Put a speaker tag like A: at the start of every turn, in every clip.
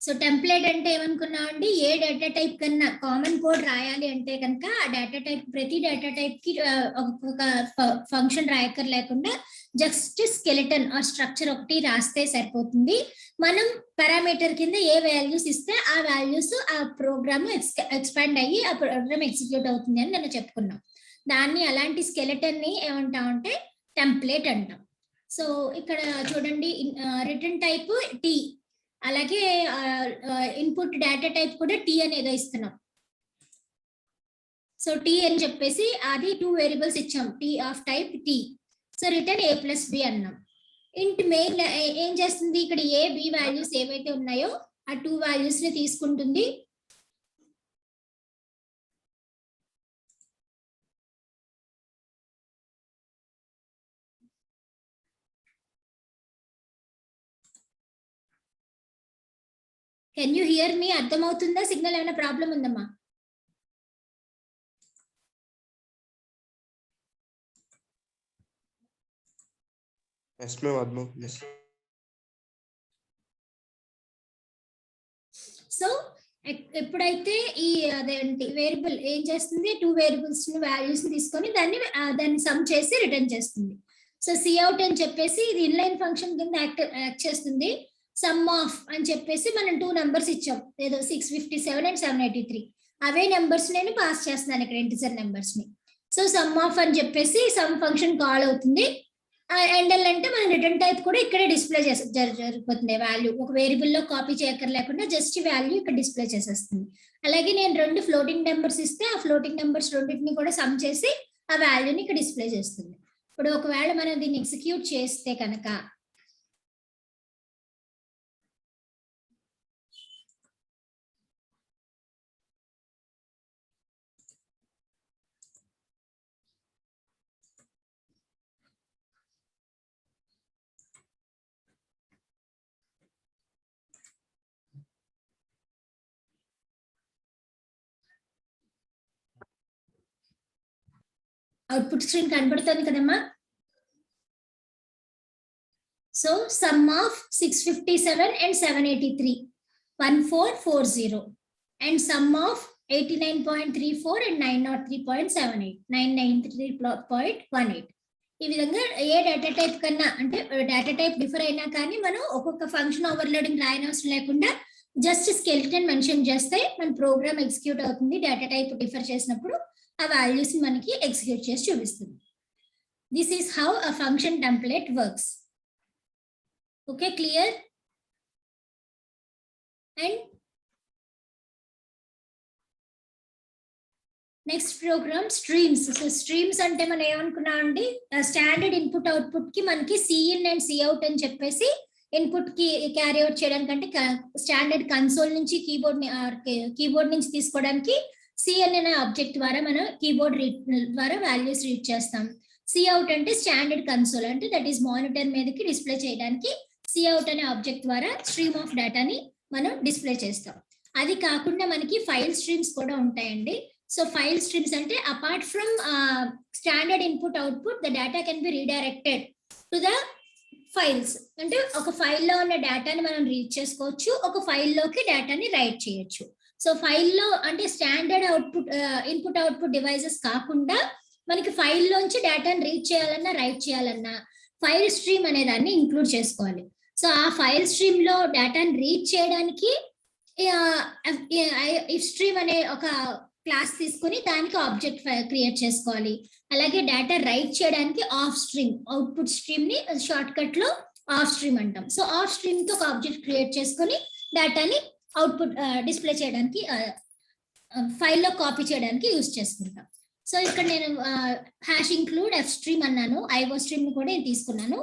A: So template అంటే ఏమనుకున్నాం అండి, ఏ డేటా టైప్ కన్నా కామన్ కోడ్ రాయాలి అంటే కనుక ఆ డేటా టైప్, ప్రతి డేటా టైప్ కి ఒక ఫంక్షన్ రాయకర్ లేకుండా జస్ట్ స్కెలిటన్ ఆ స్ట్రక్చర్ ఒకటి రాస్తే సరిపోతుంది. మనం పారామీటర్ కింద ఏ వాల్యూస్ ఇస్తే ఆ వాల్యూస్ ఆ ప్రోగ్రామ్ ఎక్స్పాండ్ అయ్యి ఆ ప్రోగ్రామ్ ఎగ్జిక్యూట్ అవుతుంది అని నేను చెప్పుకున్నాం. దాన్ని అలాంటి స్కెలిటన్ ని ఏమంటాం అంటే టెంప్లెట్ అంటాం. సో ఇక్కడ చూడండి, రిటర్న్ టైప్ టీ, అలాగే ఇన్పుట్ డేటా టైప్ కూడా టీ అనేది ఇస్తున్నాం. సో టీ అని చెప్పేసి అది 2 వేరియబుల్స్ ఇచ్చాం, T of type T. So return a plus B అన్నాం. ఇంట్ మెయిన్ ఏం చేస్తుంది, ఇక్కడ ఏ బి వాల్యూస్ ఏవైతే ఉన్నాయో ఆ 2 వాల్యూస్ ని తీసుకుంటుంది. కెన్ యూ హియర్ మీ? అర్థమవుతుందా? సిగ్నల్ ఏమైనా ప్రాబ్లం ఉందమ్మా? సో ఎప్పుడైతే ఈ అదేంటి వేరియబుల్ ఏం చేస్తుంది, 2 వేరియబుల్స్ వాల్యూస్ తీసుకొని దాన్ని సమ్ చేసి రిటర్న్ చేస్తుంది. సో సిఅవుట్ అని చెప్పేసి ఇది ఇన్లైన్ ఫంక్షన్ కింద యాక్ట్ చేస్తుంది. సమ్ ఆఫ్ అని చెప్పేసి మనం 2 నెంబర్స్ ఇచ్చాం, ఏదో 657 అండ్ 783. అవే నెంబర్స్ నేను పాస్ చేస్తున్నాను ఇక్కడ, ఇంటిజర్ నెంబర్స్ ని. సో సమ్ ఆఫ్ అని చెప్పేసి సమ్ ఫంక్షన్ కాల్ అవుతుంది. ఎండల్ అంటే మన రిటర్న్ టైప్ కూడా ఇక్కడే డిస్ప్లే జరిగిపోతుంది. వాల్యూ ఒక వేరియబుల్ లో కాపీ చేయక్కర్ లేకుండా జస్ట్ వాల్యూ ఇక్కడ డిస్ప్లే చేసేస్తుంది. అలాగే నేను 2 ఫ్లోటింగ్ నెంబర్స్ ఇస్తే ఆ ఫ్లోటింగ్ నెంబర్స్ రెండింటిని కూడా సమ్ చేసి ఆ వాల్యూని ఇక్కడ డిస్ప్లే చేస్తుంది. ఇప్పుడు ఒకవేళ మనం దీన్ని ఎగ్జిక్యూట్ చేస్తే కనుక అవుట్పుట్ స్క్రీన్ కనబడుతుంది కదమ్మా. So some of 657 and 783 1440 and some of 89.34 and 903.78 993.18. ఈ విధంగా ఏ డేటా టైప్ కన్నా అంటే డేటా టైప్ డిఫర్ అయినా కానీ మనం ఒక్కొక్క ఫంక్షన్ ఓవర్లోడింగ్ రాయనవసరం లేకుండా జస్ట్ స్కెలిటన్ మెన్షన్ చేస్తే మన ప్రోగ్రామ్ ఎగ్జిక్యూట్ అవుతుంది. డేటా టైప్ డిఫర్ చేసినప్పుడు ఆ వాల్యూస్ మనకి ఎగ్జిక్యూట్ చేసి చూపిస్తుంది. This is how a function template works. Okay, clear? And next program streams. So streams అంటే మనం ఏమనుకున్నాం అండి, స్టాండర్డ్ ఇన్పుట్ అవుట్పుట్ కి మనకి సిఇన్ అండ్ సిఅవుట్ అని చెప్పేసి ఇన్పుట్ కి క్యారీ అవుట్ చేయడానికి, స్టాండర్డ్ కన్సోల్ నుంచి కీబోర్డ్ నుంచి తీసుకోవడానికి సిఎన్ అనే ఆబ్జెక్ట్ ద్వారా మనం కీబోర్డ్ రీడ్ ద్వారా వాల్యూస్ రీడ్ చేస్తాం. సిఅవుట్ అంటే స్టాండర్డ్ కన్సోల్, అంటే దట్ ఈస్ మానిటర్ మీదకి డిస్ప్లే చేయడానికి సిఅవుట్ అనే ఆబ్జెక్ట్ ద్వారా స్ట్రీమ్ ఆఫ్ డేటాని మనం డిస్ప్లే చేస్తాం. అది కాకుండా మనకి ఫైల్ స్ట్రీమ్స్ కూడా ఉంటాయండి. సో ఫైల్ స్ట్రీమ్స్ అంటే apart from standard input output the data can be redirected to the files. అంటే ఒక ఫైల్లో ఉన్న డేటాని మనం రీడ్ చేసుకోవచ్చు, ఒక ఫైల్లోకి డేటాని రైట్ చేయొచ్చు. సో ఫైల్లో అంటే standard output input output devices కాకుండా మనకి ఫైల్లోంచి డేటాని రీడ్ చేయాలన్నా రైట్ చేయాలన్నా ఫైల్ స్ట్రీమ్ అనే దాన్ని ఇంక్లూడ్ చేసుకోవాలి. సో ఆ ఫైల్ స్ట్రీమ్ లో డేటాని రీడ్ చేయడానికి ఇఫ్ స్ట్రీమ్ అనే ఒక క్లాస్ తీసుకుని దానికి ఆబ్జెక్ట్ క్రియేట్ చేసుకోవాలి. అలాగే డేటా రైట్ చేయడానికి ఆఫ్ స్ట్రీమ్, అవుట్పుట్ స్ట్రీమ్ ని షార్ట్ కట్ లో ఆఫ్ స్ట్రీమ్ అంటాం. సో ఆఫ్ స్ట్రీమ్ తో ఒక ఆబ్జెక్ట్ క్రియేట్ చేసుకొని డేటాని అవుట్పుట్ డిస్ప్లే చేయడానికి, ఫైల్లో కాపీ చేయడానికి యూజ్ చేసుకుంటాం. సో ఇక్కడ నేను హ్యాష్ ఇంక్లూడ్ ఎఫ్ స్ట్రీమ్ అన్నాను, ఐఓ స్ట్రీమ్ ని కూడా నేను తీసుకున్నాను.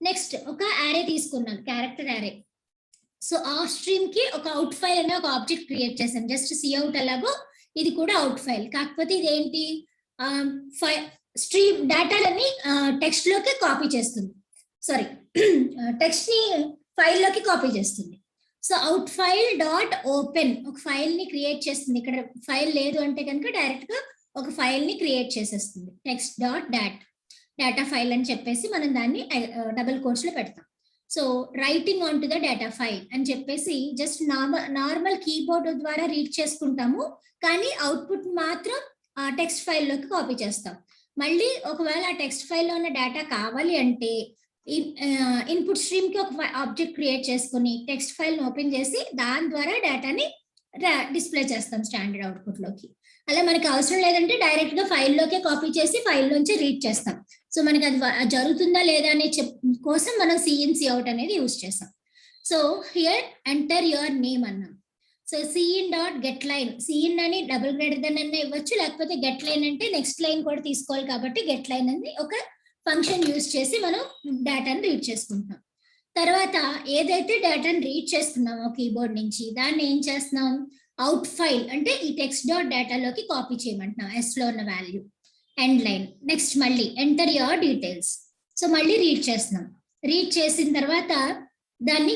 A: నెక్స్ట్ ఒక యారే తీసుకున్నాను, character array. So of stream కి ఒక అవుట్ ఫైల్ అనే ఒక ఆబ్జెక్ట్ క్రియేట్ చేశాను, జస్ట్ సిఅవుట్ ఎలాగో ఇది కూడా అవుట్ ఫైల్. కాకపోతే ఇదేంటి, స్ట్రీమ్ డేటాలని టెక్స్ట్ లోకి కాపీ చేస్తుంది, సారీ టెక్స్ట్ ని ఫైల్ లోకి కాపీ చేస్తుంది. So out file dot open ఒక ఫైల్ ని క్రియేట్ చేస్తుంది. ఇక్కడ ఫైల్ లేదు అంటే కనుక డైరెక్ట్ గా ఒక ఫైల్ ని క్రియేట్ చేసేస్తుంది. టెక్స్ట్ డాట్ డేటా ఫైల్ అని చెప్పేసి మనం దాన్ని డబుల్ కోట్స్ లో పెడతాం. So writing on to the data file అని చెప్పేసి జస్ట్ నార్మల్ కీబోర్డ్ ద్వారా రీడ్ చేసుకుంటాము, కానీ అవుట్పుట్ మాత్రం టెక్స్ట్ ఫైల్లోకి కాపీ చేస్తాం. మళ్ళీ ఒకవేళ ఆ టెక్స్ట్ ఫైల్లో ఉన్న డేటా కావాలి అంటే ఇన్పుట్ స్ట్రీమ్ కి ఒక ఆబ్జెక్ట్ క్రియేట్ చేసుకుని టెక్స్ట్ ఫైల్ ఓపెన్ చేసి దాని ద్వారా డేటాని డిస్ప్లే చేస్తాం స్టాండర్డ్ అవుట్పుట్ లోకి. అలా మనకి అవసరం లేదంటే డైరెక్ట్ గా ఫైల్లోకే కాపీ చేసి ఫైల్లోంచి రీడ్ చేస్తాం. సో మనకి అది జరుగుతుందా లేదా అనే కోసం మనం సిఇన్ సిఅవుట్ అనేది యూజ్ చేస్తాం. So here enter your name అన్నాం. So cin dot get line, cin అని డబుల్ గ్రేటర్ దెన్ అన్న ఇవ్వచ్చు, లేకపోతే గెట్ లైన్ అంటే నెక్స్ట్ లైన్ కూడా తీసుకోవాలి కాబట్టి గెట్ లైన్ అని ఒక ఫంక్షన్ యూజ్ చేసి మనం డేటాను రీడ్ చేసుకుంటున్నాం. తర్వాత ఏదైతే డేటాను రీడ్ చేస్తున్నామో కీబోర్డ్ నుంచి దాన్ని ఏం చేస్తున్నాం, అవుట్ ఫైల్ అంటే ఈ టెక్స్ట్ డాట్ డేటాలోకి కాపీ చేయమంటున్నాం ఎస్ లో ఉన్న వాల్యూ, ఎండ్ లైన్. నెక్స్ట్ మళ్ళీ ఎంటర్ యువర్ డీటెయిల్స్. సో మళ్ళీ రీడ్ చేస్తున్నాం. రీడ్ చేసిన తర్వాత దాన్ని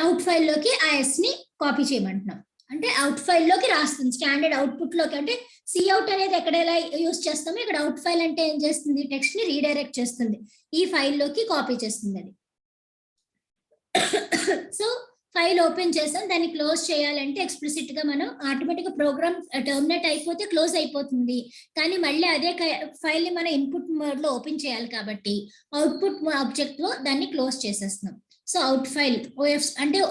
A: అవుట్ ఫైల్ లోకి ఆ ఎస్ ని కాపీ చేయమంటున్నాం. అంటే అవుట్ ఫైల్ లోకి రాస్తుంది స్టాండర్డ్ అవుట్పుట్ లోకి. అంటే సిఅవుట్ అనేది ఎక్కడ ఎలా యూస్ చేస్తామో ఇక్కడ అవుట్ ఫైల్ అంటే ఏం చేస్తుంది, టెక్స్ట్ ని రీడైరెక్ట్ చేస్తుంది, ఈ ఫైల్లోకి కాపీ చేస్తుంది అది. సో ఫైల్ ఓపెన్ చేసాం, దాన్ని క్లోజ్ చేయాలంటే ఎక్స్ప్లిసిట్ గా మనం ఆటోమేటిక్ గా ప్రోగ్రామ్ టర్మినేట్ అయిపోతే క్లోజ్ అయిపోతుంది, కానీ మళ్ళీ అదే ఫైల్ ని మనం ఇన్పుట్ మోడ్ లో ఓపెన్ చేయాలి కాబట్టి అవుట్పుట్ ఆబ్జెక్ట్ లో దాన్ని క్లోజ్ చేసేస్తున్నాం. సో అవుట్ ఫైల్ ఓఎఫ్ అంటే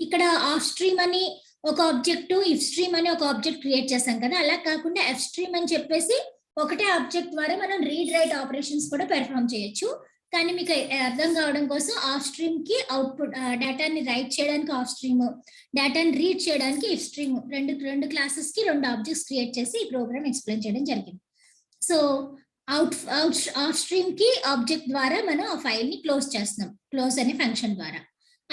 A: ఇక్కడ ఆఫ్ స్ట్రీమ్ అని ఒక ఆబ్జెక్ట్, ఇఫ్ స్ట్రీమ్ అని ఒక ఆబ్జెక్ట్ క్రియేట్ చేస్తాం కదా, అలా కాకుండా ఎఫ్ స్ట్రీమ్ అని చెప్పేసి ఒకటే ఆబ్జెక్ట్ ద్వారా మనం రీడ్ రైట్ ఆపరేషన్స్ కూడా పెర్ఫామ్ చేయొచ్చు. కానీ మీకు అర్థం కావడం కోసం ఆఫ్ స్ట్రీమ్ కి అవుట్పుట్ డేటాని రైట్ చేయడానికి ఆఫ్ స్ట్రీమ్, డేటాని రీడ్ చేయడానికి ఇఫ్ స్ట్రీమ్, రెండు క్లాసెస్ కి రెండు ఆబ్జెక్ట్స్ క్రియేట్ చేసి ఈ ప్రోగ్రామ్ ఎక్స్ప్లెయిన్ చేయడం జరిగింది. సో ఆఫ్ స్ట్రీమ్ కి ఆబ్జెక్ట్ ద్వారా మనం ఆ ఫైల్ ని క్లోజ్ చేస్తున్నాం, క్లోజ్ అనే ఫంక్షన్ ద్వారా.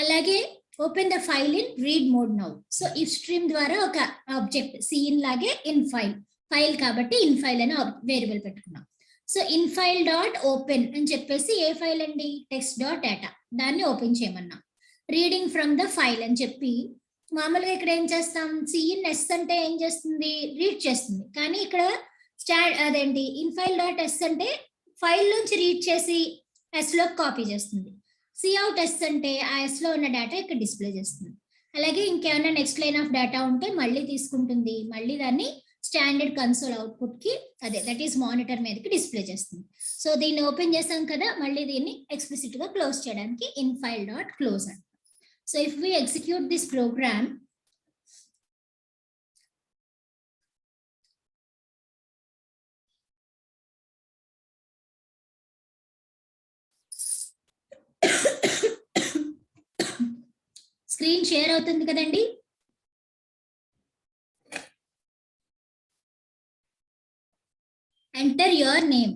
A: అలాగే open the file in read mode now. So ifstream ద్వారా ఒక ఆబ్జెక్ట్ సిఇన్ లాగే ఇన్ ఫైల్ కాబట్టి ఇన్ ఫైల్ అనే వేరియబుల్ పెట్టుకున్నాం. So in file dot open అని చెప్పేసి ఏ ఫైల్ అండి, టెక్స్ట్ డాట్ డేటా, దాన్ని ఓపెన్ చేయమన్నాం. రీడింగ్ ఫ్రమ్ ద ఫైల్ అని చెప్పి మామూలుగా ఇక్కడ ఏం చేస్తాం, సిఇన్ ఎస్ అంటే ఏం చేస్తుంది, రీడ్ చేస్తుంది, కానీ ఇక్కడ అదేంటి ఇన్ ఫైల్ డాట్ ఎస్ అంటే ఫైల్ నుంచి రీడ్ చేసి ఎస్ లో కాపీ చేస్తుంది. సిఅవుట్ ఎస్ అంటే ఆ ఎస్ లో ఉన్న డేటా ఇక్కడ డిస్ప్లే చేస్తుంది. అలాగే ఇంకేమైనా నెక్స్ట్ లైన్ ఆఫ్ డేటా ఉంటే మళ్ళీ తీసుకుంటుంది, మళ్ళీ దాన్ని స్టాండర్డ్ కన్సోల్ అవుట్పుట్ కి అదే దట్ ఈస్ మానిటర్ మీదకి డిస్ప్లే చేస్తుంది. సో దీన్ని ఓపెన్ చేసాం కదా, మళ్ళీ దీన్ని ఎక్స్ప్లిసిట్ గా క్లోజ్ చేయడానికి ఇన్ ఫైల్ డాట్ క్లోజ్ అంట. So if we execute this program, screen share అవుతుంది కదండి. Enter your name,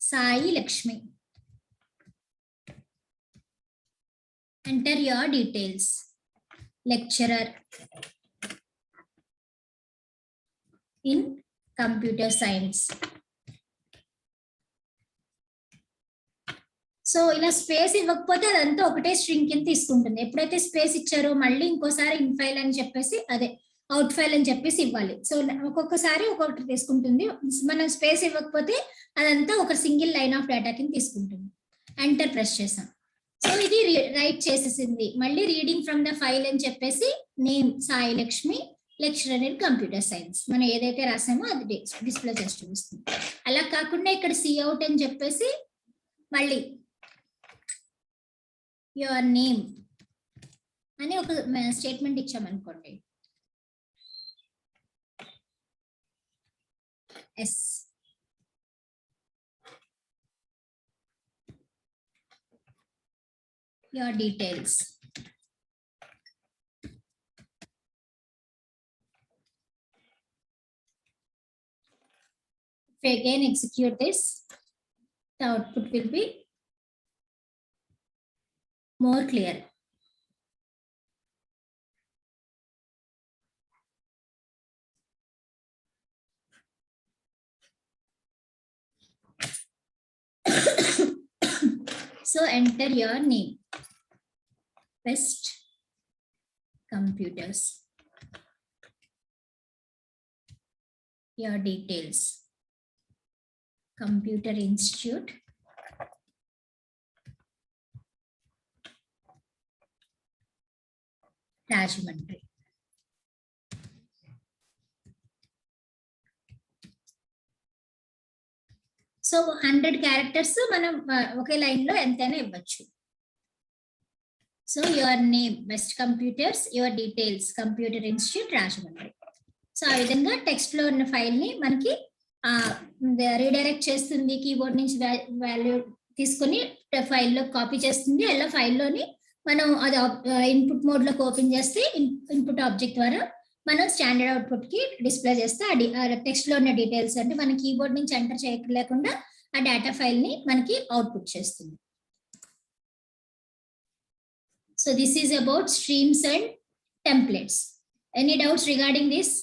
A: Sai Lakshmi. Enter your details, lecturer in computer science. So ఇలా స్పేస్ ఇవ్వకపోతే అదంతా ఒకటే స్ట్రింగ్ కింద తీసుకుంటుంది. ఎప్పుడైతే స్పేస్ ఇచ్చారో మళ్ళీ ఇంకోసారి ఇన్ ఫైల్ అని చెప్పేసి అదే అవుట్ ఫైల్ అని చెప్పేసి ఇవ్వాలి. సో ఒక్కొక్కసారి ఒక్కొక్కటి తీసుకుంటుంది. మనం స్పేస్ ఇవ్వకపోతే అదంతా ఒక సింగిల్ లైన్ ఆఫ్ డేటా కింద తీసుకుంటుంది. ఎంటర్ ప్రెస్ చేసాం. సో ఇది రైట్ చేసేసింది. మళ్ళీ రీడింగ్ ఫ్రమ్ ద ఫైల్ అని చెప్పేసి name Sai Lakshmi, lecturer in computer science, మనం ఏదైతే రాసామో అది డిస్ప్లే చేసి చూపిస్తుంది. అలా కాకుండా ఇక్కడ సిఅవుట్ అని చెప్పేసి మళ్ళీ యువర్ నేమ్ అని ఒక స్టేట్మెంట్ ఇచ్చామనుకోండి, as your details, if I again execute this, the output will be more clear. So enter your name, Best Computers, your details, Computer Institute, Rajahmundry. So 100 characters మనం ఒకే లైన్ లో ఎంతైనా ఇవ్వచ్చు. So your name best computers, your details computer institute Rajahmundry. So ఆ విధంగా text లో ఉన్న file ని మనకి రీడైరెక్ట్ చేస్తుంది, కీబోర్డ్ నుంచి వాల్యూ తీసుకొని ఫైల్లో కాపీ చేస్తుంది. అలా ఫైల్లోని మనం అది ఇన్పుట్ మోడ్ లోకి ఓపెన్ చేస్తే ఇన్పుట్ ఆబ్జెక్ట్ ద్వారా మనం స్టాండర్డ్ అవుట్పుట్ కి డిస్ప్లే చేస్తే టెక్స్ట్ లో ఉన్న డీటెయిల్స్ అంటే మన కీబోర్డ్ నుంచి ఎంటర్ చేయలేకుండా ఆ డేటా ఫైల్ ని మనకి అవుట్పుట్ చేస్తుంది. So this is about streams and templates. Any doubts regarding this?